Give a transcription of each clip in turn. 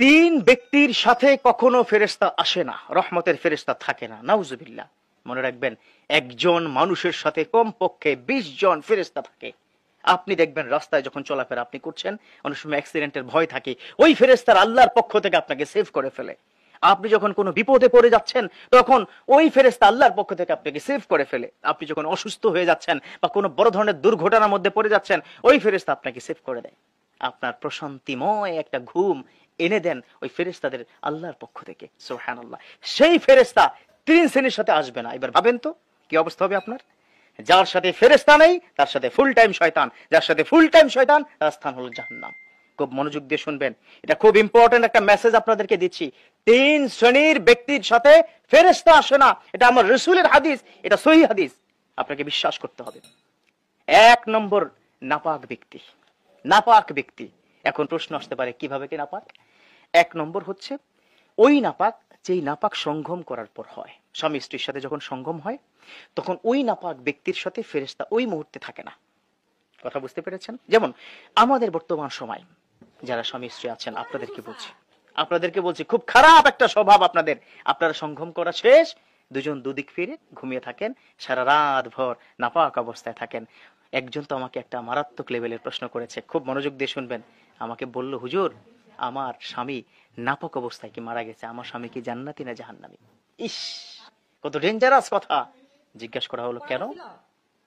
তিন ব্যক্তির সাথে কখনো ফেরেশতা আসে না, রহমতের ফেরেশতা থাকে না, নাউজুবিল্লাহ। মনে রাখবেন, একজন মানুষের সাথে কমপক্ষে 20 জন ফেরেশতা থাকে। আপনি দেখবেন রাস্তায় যখন চলাফেরা আপনি করছেন, অনেক সময় অ্যাক্সিডেন্টের ভয় থাকে, ওই ফেরেশতার আল্লাহর পক্ষ থেকে আপনাকে সেভ করে ফেলে। আপনি যখন কোনো বিপদে পড়ে যাচ্ছেন, তখন ওই ফেরেশতা আল্লাহর পক্ষ থেকে আপনাকে সেভ করে ফেলে। আপনি যখন অসুস্থ হয়ে যাচ্ছেন বা কোনো বড় ধরনের দুর্ঘটনার মধ্যে পড়ে যাচ্ছেন, ওই ফেরেশতা আপনাকে সেভ করে দেয়। আপনার প্রশান্তিময় একটা ঘুম এনে দেন ওই ফেরেশতাদের আল্লাহর পক্ষ থেকে, সুবহানাল্লাহ। সেই ফেরেশতা 3 শ্রেণীর সাথে আসবে না। এবার ভাবেন তো কি অবস্থা হবে আপনার। যার সাথে ফেরেশতা নেই তার সাথে ফুল টাইম শয়তান, যার সাথে ফুল টাইম শয়তান তার স্থান হলো জাহান্নাম। খুব মনোযোগ দিয়ে শুনবেন, এটা খুব ইম্পর্টেন্ট একটা মেসেজ আপনাদেরকে দিচ্ছি। 3 শ্রেণীর ব্যক্তির সাথে ফেরেশতা আসে না, এটা আমার রাসূলের হাদিস, এটা সহিহ হাদিস, আপনাকে বিশ্বাস করতে হবে। 1 নম্বর, নাপাক ব্যক্তি। নাপাক ব্যক্তি। এখন প্রশ্ন আসতে পারে কিভাবে কি নাপাক। 1 নম্বর হচ্ছে ওই নাপাক যেই নাপাক সঙ্গম করার পর হয়। স্বামী স্ত্রীর সাথে যখন সঙ্গম হয় তখন ওই নাপাক ব্যক্তির সাথে ফেরেশতা ওই মুহূর্তে থাকে না। কথা বুঝতে পেরেছেন? যেমন আমাদের বর্তমান সময় যারা স্বামী স্ত্রী আছেন আপনাদেরকে বলছি খুব খারাপ একটা স্বভাব আপনাদের। আপনারা সঙ্গম করা শেষ, দুজন দুদিক ফিরে ঘুমিয়ে থাকেন, সারা রাত ভর নাপাক অবস্থায় থাকেন। একজন তো আমাকে একটা মারাত্মক লেভেলের প্রশ্ন করেছে, খুব মনোযোগ দিয়ে শুনবেন। আমাকে বলল, হুজুর আমার স্বামী নাপাক অবস্থায় কি মারা গেছে, আমার স্বামী কি জান্নাতি না জাহান্নামী? ইস, কত ডেঞ্জারাস কথা। জিজ্ঞাসা করা হলো কেন?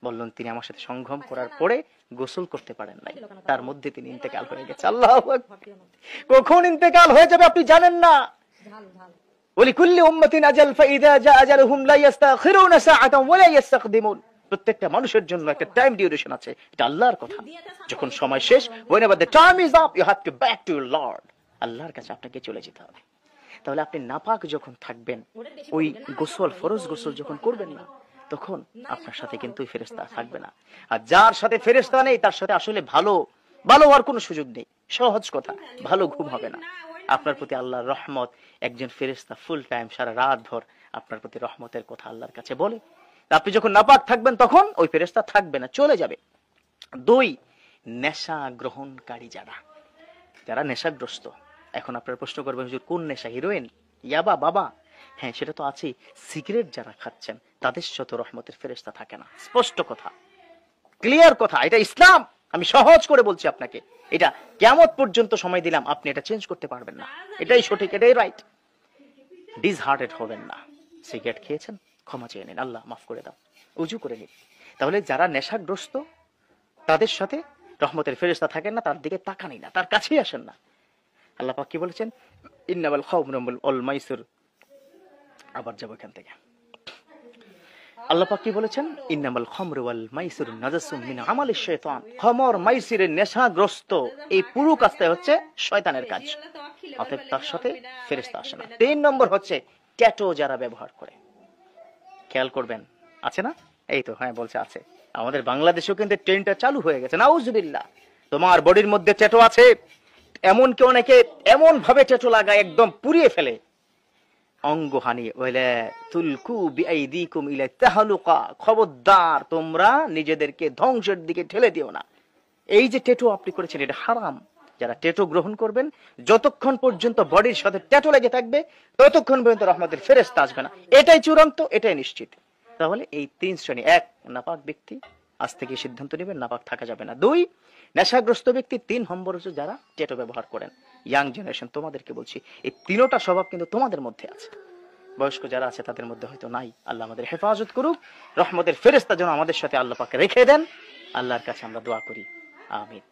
বললেন তিনি আমার সাথে সঙ্গম করার পরে গোসল করতে পারেন নাই, তার মধ্যে তিনি ইন্তেকাল হয়ে গেছে। আল্লাহু আকবার। কখন ইন্তেকাল হয়ে যাবে আপনি জানেন না। ওয়ালিকুল্লি উম্মাতিন আজাল ফাইযা জা আজালুহুম লা ইস্তাখিরুনা সাআতান ওয়া লা ইস্তাকদিমুন। প্রত্যেকটা মানুষের জন্য একটা টাইম ডিউরেশন আছে, এটা আল্লাহর কথা। যখন সময় শেষ, whenever the time is up, you have to back to your Lord, আল্লাহর কাছে আপনাকে চলে যেতে হবে। তাহলে আপনি নাপাক যখন থাকবেন, ওই গোসল, ফরজ গোসল যখন করবেন না, তখন আপনার সাথে কিন্তু ফেরেশতা থাকবে না। আর যার সাথে ফেরেশতা নেই তার সাথে আসলে ভালো হওয়ার কোনো সুযোগ নেই। সহজ কথা, ভালো ঘুম হবে না। আপনার প্রতি আল্লাহর রহমত, একজন ফেরেশতা ফুল টাইম সারা রাত ভর আপনার প্রতি রহমতের কথা আল্লাহর কাছে বলে। আপনি যখন নাপাক থাকবেন তখন ওই ফেরেশতা থাকবে না, চলে যাবে। 2, নেশা গ্রহণকারী যারা নেশাগ্রস্ত। এখন আপনারা প্রশ্ন করবেন, হুজুর কোন নেশা, হিরোইন, ইয়াবা, বাবা? হ্যাঁ, সেটা তো আছে। সিগারেট যারা খাচ্ছেন তাদের সাথে রহমতের ফেরেশতা থাকে না। স্পষ্ট কথা, ক্লিয়ার কথা, এটা ইসলাম। আমি সহজ করে বলছি আপনাকে, এটা কিয়ামত পর্যন্ত সময় দিলাম, আপনি এটা চেঞ্জ করতে পারবেন না। এটাই সঠিক, এটাই রাইট। ডিসহার্টেড হবেন না। সিগারেট খেয়েছেন, ক্ষমা চেয়ে নিন, আল্লাহ মাফ করে দাও, উজু করে নিন। তাহলে যারা নেশাগ্রস্ত তাদের সাথে রহমতের ফেরেশতা থাকেন না, তার দিকে তাকানি না, তার কাছেই আসেন না। আল্লাহ পাক কি বলেছেন? ইন্নামাল খামরু ওয়াল মাইসির। আবার যাব এখান থেকে। আল্লাহ পাক কি বলেছেন? ইন্নামাল খামরু ওয়াল মাইসির নাজাসুম মিন আমালিশ শাইতান। খামর মাইসিরের নেশাগ্রস্ত এই পুরো কাজটা হচ্ছে শয়তানের কাজ, অতএব তার সাথে ফেরেশতা আসে না। 3 নম্বর হচ্ছে ট্যাটু যারা ব্যবহার করে। খেয়াল করবেন, আছে না? এই তো, হ্যাঁ বলছে আছে। আমাদের বাংলাদেশেও কিন্তু ট্রেনটা চালু হয়ে গেছে, নাউজুবিল্লাহ। তোমার বডির মধ্যে ট্যাটু আছে, এমনকি অনেকে এমন ভাবে ট্যাটু লাগায় একদম পুড়িয়ে ফেলে অঙ্গহানি। ওয়ালা তুলকু বিআইদিকুম ইলা তাহলুকা। খবরদার, তোমরা নিজেদেরকে ধ্বংসের দিকে ঠেলে দিও না। এই যে ট্যাটু আপনি করেছেন এটা হারাম। যারা ট্যাটু গ্রহণ করবেন, যতক্ষণ পর্যন্ত বডির সাথে ট্যাটু লেগে থাকবে ততক্ষণ পর্যন্ত রহমতের ফেরেশতা আসবে না। এটাই চূড়ান্ত, এটাই নিশ্চিত। তাহলে এই 3 শ্রেণী। 1, নাপাক ব্যক্তি, আজ থেকে সিদ্ধান্ত নেবেন নাপাক থাকা যাবে না। 2, নেশাগ্রস্ত ব্যক্তি। 3 নম্বর হচ্ছে যারা ট্যাটু ব্যবহার করেন। ইয়াং জেনারেশন, তোমাদেরকে বলছি, এই 3টা স্বভাব কিন্তু তোমাদের মধ্যে আছে। বয়স্ক যারা আছে তাদের মধ্যে হয়তো নাই। আল্লাহ আমাদের হেফাজত করুক, রহমতের ফেরেশতা যেন আমাদের সাথে আল্লাহ পাক রেখে দেন। আল্লাহর কাছে আমরা দোয়া করি, আমিন।